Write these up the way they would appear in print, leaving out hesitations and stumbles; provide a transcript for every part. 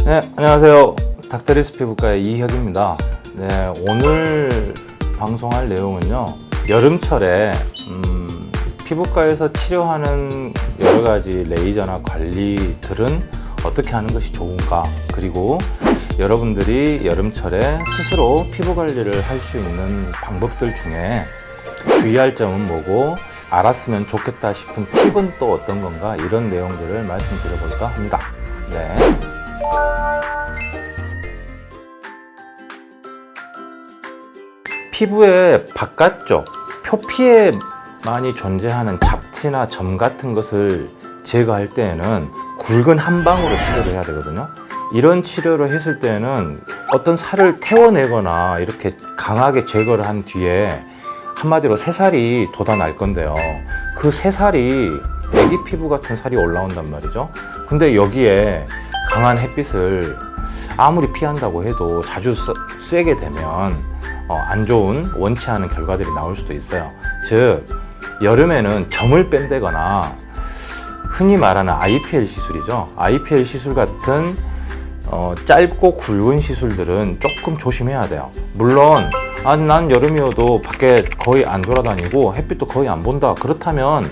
네, 안녕하세요. 닥터리스 피부과의 이혁입니다. 네, 오늘 방송할 내용은요, 여름철에 피부과에서 치료하는 여러 가지 레이저나 관리들은 어떻게 하는 것이 좋은가, 그리고 여러분들이 여름철에 스스로 피부 관리를 할 수 있는 방법들 중에 주의할 점은 뭐고, 알았으면 좋겠다 싶은 팁은 또 어떤 건가, 이런 내용들을 말씀드려볼까 합니다. 네. 피부의 바깥쪽 표피에 많이 존재하는 잡티나 점 같은 것을 제거할 때에는 굵은 한 방으로 치료를 해야 되거든요. 이런 치료를 했을 때는 어떤 살을 태워내거나 이렇게 강하게 제거를 한 뒤에 한마디로 새살이 돋아날 건데요. 그 새살이 애기 피부 같은 살이 올라온단 말이죠. 근데 여기에 강한 햇빛을 아무리 피한다고 해도 자주 쐬게 되면 안 좋은, 원치 않은 결과들이 나올 수도 있어요. 즉, 여름에는 점을 뺀다거나 흔히 말하는 IPL 시술이죠. IPL 시술 같은 짧고 굵은 시술들은 조금 조심해야 돼요. 물론 난 여름이어도 밖에 거의 안 돌아다니고 햇빛도 거의 안 본다, 그렇다면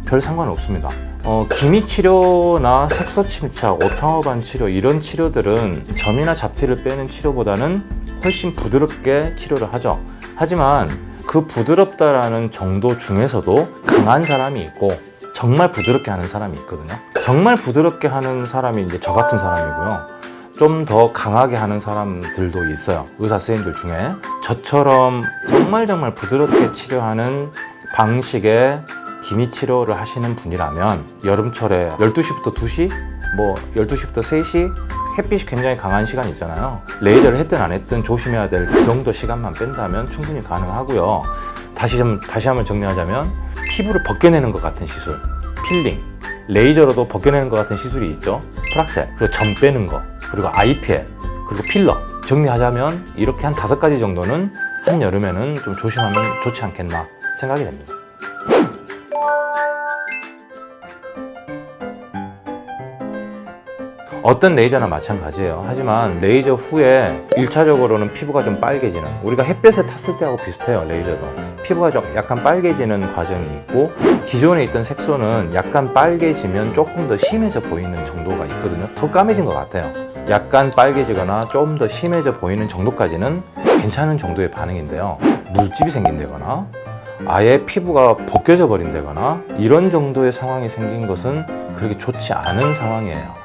별 상관없습니다. 기미 치료나 색소 침착, 오탕화관 치료, 이런 치료들은 점이나 잡티를 빼는 치료보다는 훨씬 부드럽게 치료를 하죠. 하지만 그 부드럽다라는 정도 중에서도 강한 사람이 있고 정말 부드럽게 하는 사람이 있거든요. 정말 부드럽게 하는 사람이 이제 저 같은 사람이고요. 좀 더 강하게 하는 사람들도 있어요. 의사 선생님들 중에. 저처럼 정말 부드럽게 치료하는 방식의 기미 치료를 하시는 분이라면 여름철에 12시부터 2시, 12시부터 3시 햇빛이 굉장히 강한 시간 있잖아요. 레이저를 했든 안 했든 조심해야 될 그 정도 시간만 뺀다면 충분히 가능하고요. 다시 한번 정리하자면, 피부를 벗겨내는 것 같은 시술, 필링, 레이저로도 벗겨내는 것 같은 시술이 있죠. 프락셀, 그리고 점 빼는 거, 그리고 IPL, 그리고 필러. 정리하자면 이렇게 한 5가지 정도는 한여름에는 좀 조심하면 좋지 않겠나 생각이 됩니다. 어떤 레이저나 마찬가지예요. 하지만 레이저 후에 1차적으로는 피부가 좀 빨개지는, 우리가 햇볕에 탔을 때하고 비슷해요. 레이저도 피부가 좀 약간 빨개지는 과정이 있고, 기존에 있던 색소는 약간 빨개지면 조금 더 심해져 보이는 정도가 있거든요. 더 까매진 것 같아요. 약간 빨개지거나 좀 더 심해져 보이는 정도까지는 괜찮은 정도의 반응인데요, 물집이 생긴다거나 아예 피부가 벗겨져 버린다거나 이런 정도의 상황이 생긴 것은 그렇게 좋지 않은 상황이에요.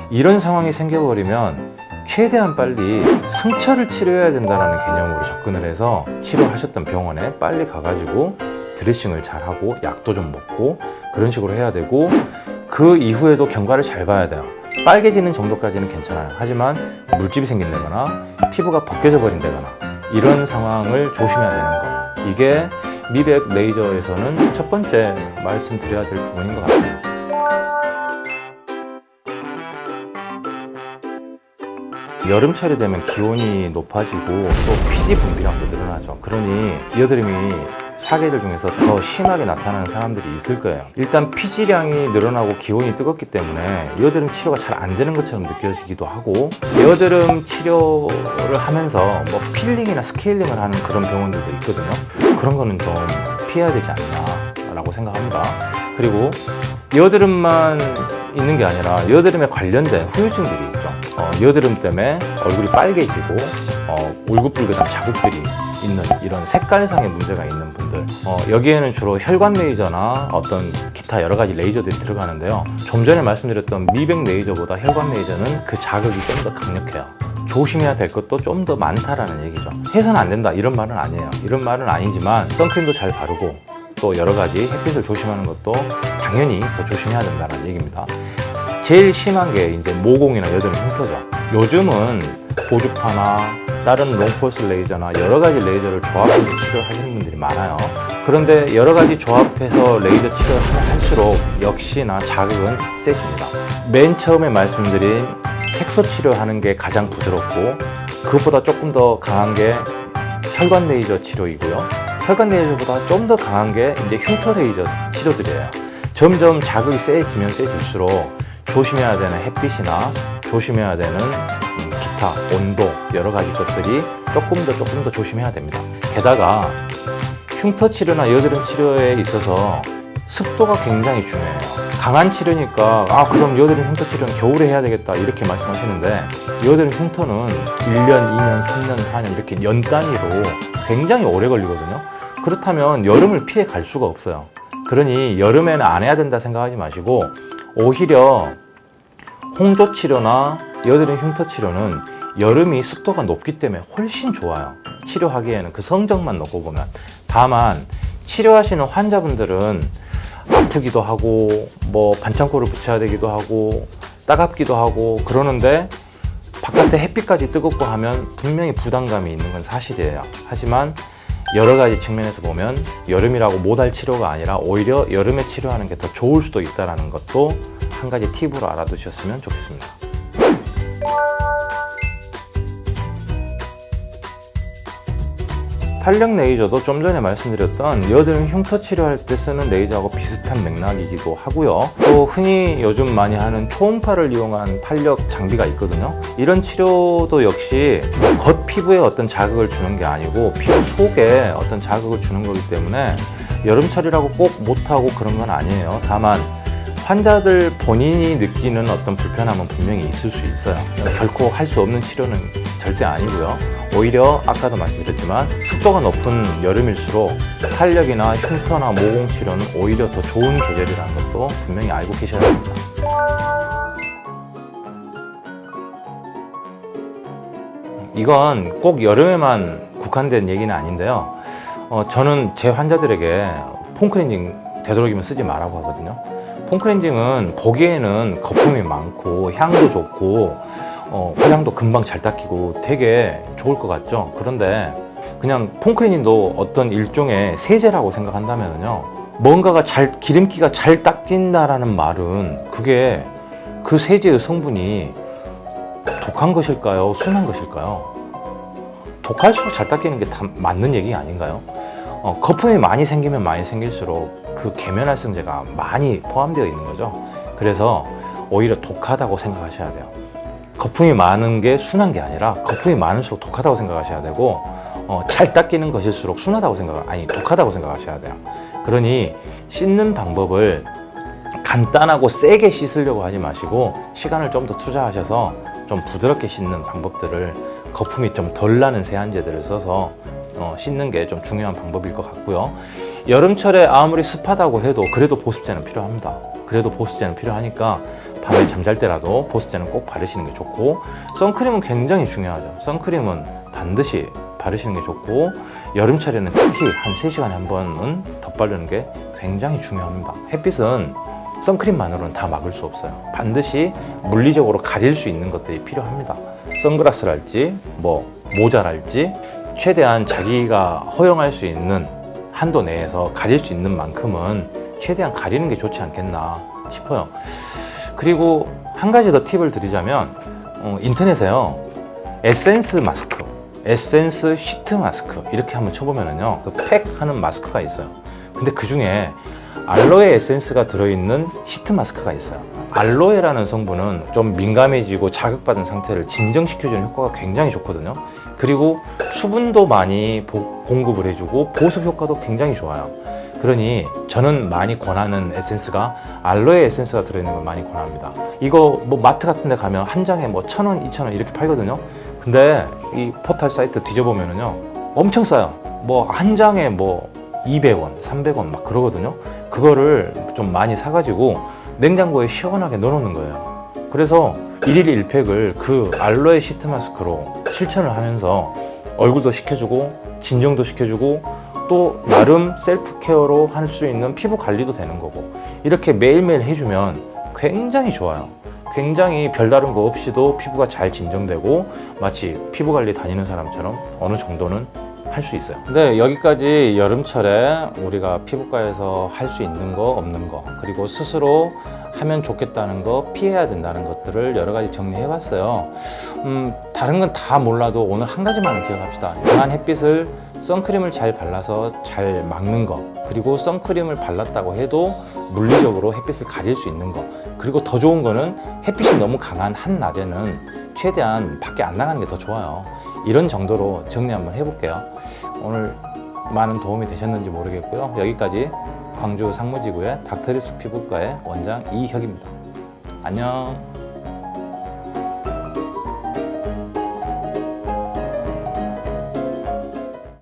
이런 상황이 생겨버리면 최대한 빨리 상처를 치료해야 된다는 개념으로 접근을 해서 치료하셨던 병원에 빨리 가가지고 드레싱을 잘하고 약도 좀 먹고 그런 식으로 해야 되고, 그 이후에도 경과를 잘 봐야 돼요. 빨개지는 정도까지는 괜찮아요. 하지만 물집이 생긴다거나 피부가 벗겨져 버린다거나 이런 상황을 조심해야 되는 거, 이게 미백 레이저에서는 첫 번째 말씀드려야 될 부분인 것 같아요. 여름철이 되면 기온이 높아지고 또 피지 분비량도 늘어나죠. 그러니 여드름이 사계절 중에서 더 심하게 나타나는 사람들이 있을 거예요. 일단 피지량이 늘어나고 기온이 뜨겁기 때문에 여드름 치료가 잘 안 되는 것처럼 느껴지기도 하고, 여드름 치료를 하면서 필링이나 스케일링을 하는 그런 병원들도 있거든요. 그런 거는 좀 피해야 되지 않나 라고 생각합니다. 그리고 여드름만 있는 게 아니라 여드름에 관련된 후유증들이 있죠. 여드름 때문에 얼굴이 빨개지고 울긋불긋한 자국들이 있는, 이런 색깔상의 문제가 있는 분들, 여기에는 주로 혈관 레이저나 어떤 기타 여러 가지 레이저들이 들어가는데요. 좀 전에 말씀드렸던 미백 레이저보다 혈관 레이저는 그 자극이 좀 더 강력해요. 조심해야 될 것도 좀 더 많다라는 얘기죠. 해서는 안 된다 이런 말은 아니에요. 이런 말은 아니지만 선크림도 잘 바르고 또 여러 가지 햇빛을 조심하는 것도 당연히 더 조심해야 된다는 얘기입니다. 제일 심한 게 이제 모공이나 여드름 흉터죠. 요즘은 고주파나 다른 롱폴스 레이저나 여러 가지 레이저를 조합해서 치료하시는 분들이 많아요. 그런데 여러 가지 조합해서 레이저 치료를 할수록 역시나 자극은 세집니다. 맨 처음에 말씀드린 색소 치료하는 게 가장 부드럽고, 그것보다 조금 더 강한 게 혈관 레이저 치료이고요. 혈관 레이저보다 좀 더 강한 게 이제 흉터 레이저 치료들이에요. 점점 자극이 세지면 세질수록 조심해야 되는 햇빛이나 조심해야 되는 기타, 온도 여러 가지 것들이 조금 더 조심해야 됩니다. 게다가 흉터 치료나 여드름 치료에 있어서 습도가 굉장히 중요해요. 강한 치료니까 그럼 여드름 흉터 치료는 겨울에 해야 되겠다 이렇게 말씀하시는데, 여드름 흉터는 1년, 2년, 3년, 4년 이렇게 연 단위로 굉장히 오래 걸리거든요. 그렇다면 여름을 피해 갈 수가 없어요. 그러니 여름에는 안 해야 된다 생각하지 마시고, 오히려 홍조 치료나 여드름 흉터 치료는 여름이 습도가 높기 때문에 훨씬 좋아요. 치료하기에는 그 성적만 놓고 보면. 다만 치료하시는 환자분들은 아프기도 하고 뭐 반창고를 붙여야 되기도 하고 따갑기도 하고 그러는데, 바깥에 햇빛까지 뜨겁고 하면 분명히 부담감이 있는 건 사실이에요. 하지만 여러 가지 측면에서 보면 여름이라고 못할 치료가 아니라 오히려 여름에 치료하는 게 더 좋을 수도 있다는 것도 한 가지 팁으로 알아두셨으면 좋겠습니다. 탄력 레이저도 좀 전에 말씀드렸던 여드름 흉터 치료할 때 쓰는 레이저하고 비슷한 맥락이기도 하고요. 또 흔히 요즘 많이 하는 초음파를 이용한 탄력 장비가 있거든요. 이런 치료도 역시 겉 피부에 어떤 자극을 주는 게 아니고 피부 속에 어떤 자극을 주는 거기 때문에 여름철이라고 꼭 못하고 그런 건 아니에요. 다만 환자들 본인이 느끼는 어떤 불편함은 분명히 있을 수 있어요. 결코 할 수 없는 치료는 절대 아니고요. 오히려 아까도 말씀드렸지만 습도가 높은 여름일수록 탄력이나 흉터나 모공 치료는 오히려 더 좋은 계절이라는 것도 분명히 알고 계셔야 됩니다. 이건 꼭 여름에만 국한된 얘기는 아닌데요. 저는 제 환자들에게 폼클렌징 되도록이면 쓰지 말라고 하거든요. 폼클렌징은 보기에는 거품이 많고 향도 좋고 화장도 금방 잘 닦이고 되게 좋을 것 같죠. 그런데 그냥 폼클렌징도 어떤 일종의 세제라고 생각한다면요, 뭔가가 기름기가 잘 닦인다라는 말은 그게 그 세제의 성분이 독한 것일까요? 순한 것일까요? 독할수록 잘 닦이는 게 다 맞는 얘기 아닌가요? 거품이 많이 생기면 많이 생길수록 그 계면활성제가 많이 포함되어 있는 거죠. 그래서 오히려 독하다고 생각하셔야 돼요. 거품이 많은 게 순한 게 아니라 거품이 많을수록 독하다고 생각하셔야 되고, 잘 닦이는 것일수록 독하다고 생각하셔야 돼요. 그러니 씻는 방법을 간단하고 세게 씻으려고 하지 마시고 시간을 좀 더 투자하셔서 좀 부드럽게 씻는 방법들을, 거품이 좀 덜 나는 세안제들을 써서 씻는 게 좀 중요한 방법일 것 같고요. 여름철에 아무리 습하다고 해도 그래도 보습제는 필요합니다. 그래도 보습제는 필요하니까 밤에 잠잘 때라도 보습제는 꼭 바르시는 게 좋고, 선크림은 굉장히 중요하죠. 선크림은 반드시 바르시는 게 좋고, 여름철에는 특히 한 3시간에 한 번은 덧바르는 게 굉장히 중요합니다. 햇빛은 선크림만으로는 다 막을 수 없어요. 반드시 물리적으로 가릴 수 있는 것들이 필요합니다. 선글라스랄지 모자랄지 최대한 자기가 허용할 수 있는 한도 내에서 가릴 수 있는 만큼은 최대한 가리는 게 좋지 않겠나 싶어요. 그리고 한 가지 더 팁을 드리자면, 인터넷에요, 에센스 마스크, 에센스 시트 마스크 이렇게 한번 쳐보면은요, 그 팩 하는 마스크가 있어요. 근데 그 중에 알로에 에센스가 들어있는 시트 마스크가 있어요. 알로에라는 성분은 좀 민감해지고 자극받은 상태를 진정시켜주는 효과가 굉장히 좋거든요. 그리고 수분도 많이 공급을 해주고 보습 효과도 굉장히 좋아요. 그러니 저는 많이 권하는 에센스가 알로에 에센스가 들어있는 걸 많이 권합니다. 이거 마트 같은 데 가면 한 장에 1,000원, 2,000원 이렇게 팔거든요. 근데 이 포털 사이트 뒤져보면은요, 엄청 싸요. 한 장에 200원, 300원 막 그러거든요. 그거를 좀 많이 사가지고 냉장고에 시원하게 넣어놓는 거예요. 그래서 1일 1팩을 그 알로에 시트 마스크로 실천을 하면서 얼굴도 식혀주고 진정도 시켜주고 또 나름 셀프 케어로 할 수 있는 피부 관리도 되는 거고, 이렇게 매일매일 해주면 굉장히 좋아요. 굉장히 별다른 거 없이도 피부가 잘 진정되고 마치 피부 관리 다니는 사람처럼 어느 정도는 할 수 있어요. 근데 여기까지 여름철에 우리가 피부과에서 할 수 있는 거 없는 거, 그리고 스스로 하면 좋겠다는 거, 피해야 된다는 것들을 여러 가지 정리해 봤어요. 다른 건 다 몰라도 오늘 한 가지만은 기억합시다. 강한 햇빛을 선크림을 잘 발라서 잘 막는 거, 그리고 선크림을 발랐다고 해도 물리적으로 햇빛을 가릴 수 있는 거. 그리고 더 좋은 거는 햇빛이 너무 강한 한낮에는 최대한 밖에 안 나가는 게 더 좋아요. 이런 정도로 정리 한번 해볼게요. 오늘 많은 도움이 되셨는지 모르겠고요. 여기까지 광주 상무지구의 닥터리스 피부과의 원장 이혁입니다. 안녕.